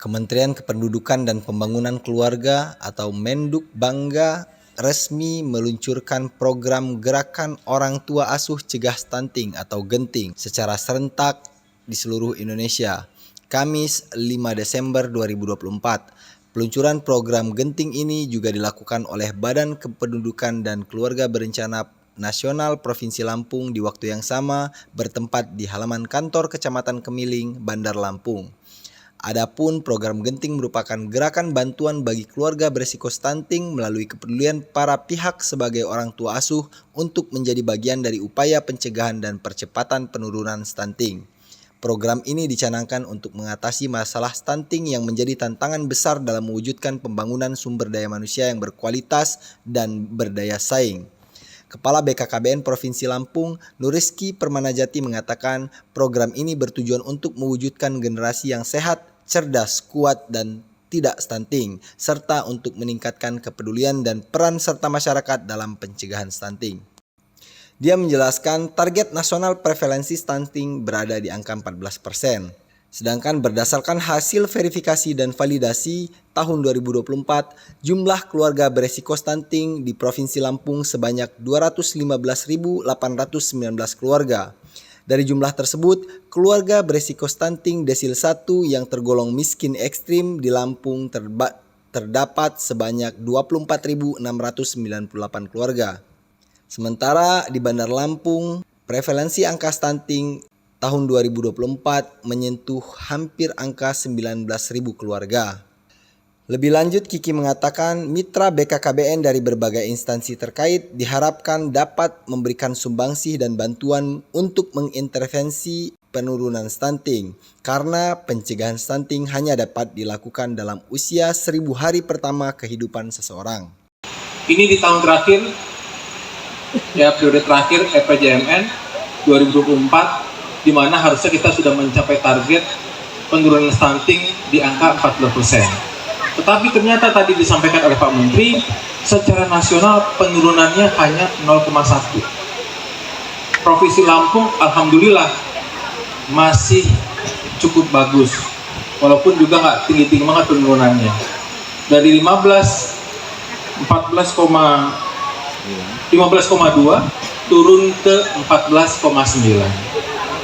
Kementerian Kependudukan dan Pembangunan Keluarga atau Mendukbangga resmi meluncurkan program Gerakan Orang Tua Asuh Cegah Stunting atau Genting secara serentak di seluruh Indonesia, Kamis 5 Desember 2024. Peluncuran program Genting ini juga dilakukan oleh Badan Kependudukan dan Keluarga Berencana Nasional Provinsi Lampung di waktu yang sama bertempat di halaman kantor Kecamatan Kemiling, Bandar Lampung. Adapun program Genting merupakan gerakan bantuan bagi keluarga beresiko stunting melalui kepedulian para pihak sebagai orang tua asuh untuk menjadi bagian dari upaya pencegahan dan percepatan penurunan stunting. Program ini dicanangkan untuk mengatasi masalah stunting yang menjadi tantangan besar dalam mewujudkan pembangunan sumber daya manusia yang berkualitas dan berdaya saing. Kepala BKKBN Provinsi Lampung, Nuriski Permanajati mengatakan program ini bertujuan untuk mewujudkan generasi yang sehat, cerdas, kuat, dan tidak stunting, serta untuk meningkatkan kepedulian dan peran serta masyarakat dalam pencegahan stunting. Dia menjelaskan target nasional prevalensi stunting berada di angka 14%. Sedangkan berdasarkan hasil verifikasi dan validasi tahun 2024, jumlah keluarga beresiko stunting di Provinsi Lampung sebanyak 215.819 keluarga. Dari jumlah tersebut, keluarga beresiko stunting desil 1 yang tergolong miskin ekstrim di Lampung terdapat sebanyak 24.698 keluarga. Sementara di Bandar Lampung, prevalensi angka stunting tahun 2024 menyentuh hampir angka 19.000 keluarga. Lebih lanjut, Kiki mengatakan mitra BKKBN dari berbagai instansi terkait diharapkan dapat memberikan sumbangsih dan bantuan untuk mengintervensi penurunan stunting, karena pencegahan stunting hanya dapat dilakukan dalam usia 1000 hari pertama kehidupan seseorang. Ini di tahun terakhir, ya periode terakhir RPJMN 2024, di mana harusnya kita sudah mencapai target penurunan stunting di angka 14%. Tetapi ternyata tadi disampaikan oleh Pak Menteri, secara nasional penurunannya hanya 0,1. Provinsi Lampung alhamdulillah masih cukup bagus, walaupun juga nggak tinggi-tinggi banget penurunannya. Dari 15,2 turun ke 14,9.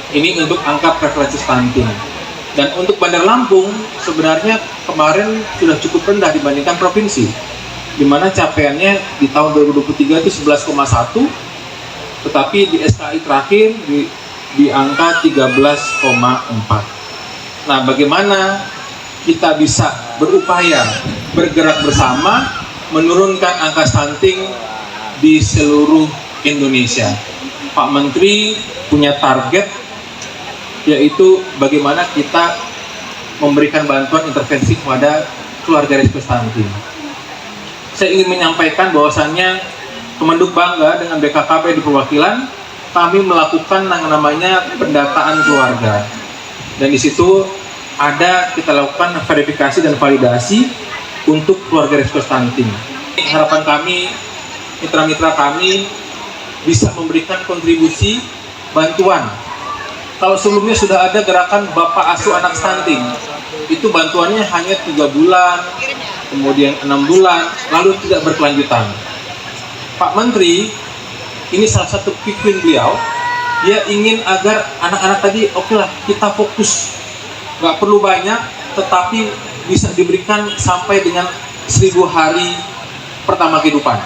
Ini untuk angka prevalensi stunting. Dan untuk Bandar Lampung sebenarnya kemarin sudah cukup rendah dibandingkan provinsi, di mana capaiannya di tahun 2023 itu 11,1, tetapi di SKI terakhir di angka 13,4. Nah, bagaimana kita bisa berupaya bergerak bersama menurunkan angka stunting di seluruh Indonesia? Pak Menteri punya target, yaitu bagaimana kita memberikan bantuan intervensi kepada keluarga risiko stunting. Saya ingin menyampaikan bahwasannya Kemendukbangga dengan BKKB di perwakilan, kami melakukan yang namanya pendataan keluarga. Dan di situ kita lakukan verifikasi dan validasi untuk keluarga risiko stunting. Harapan kami, mitra-mitra kami bisa memberikan kontribusi bantuan. Kalau sebelumnya sudah ada gerakan Bapak Asuh Anak Stunting, itu bantuannya hanya 3 bulan, kemudian 6 bulan, lalu tidak berkelanjutan. Pak Menteri, ini salah satu pikiran beliau, dia ingin agar anak-anak tadi, oke lah, kita fokus, nggak perlu banyak, tetapi bisa diberikan sampai dengan 1000 hari pertama kehidupan.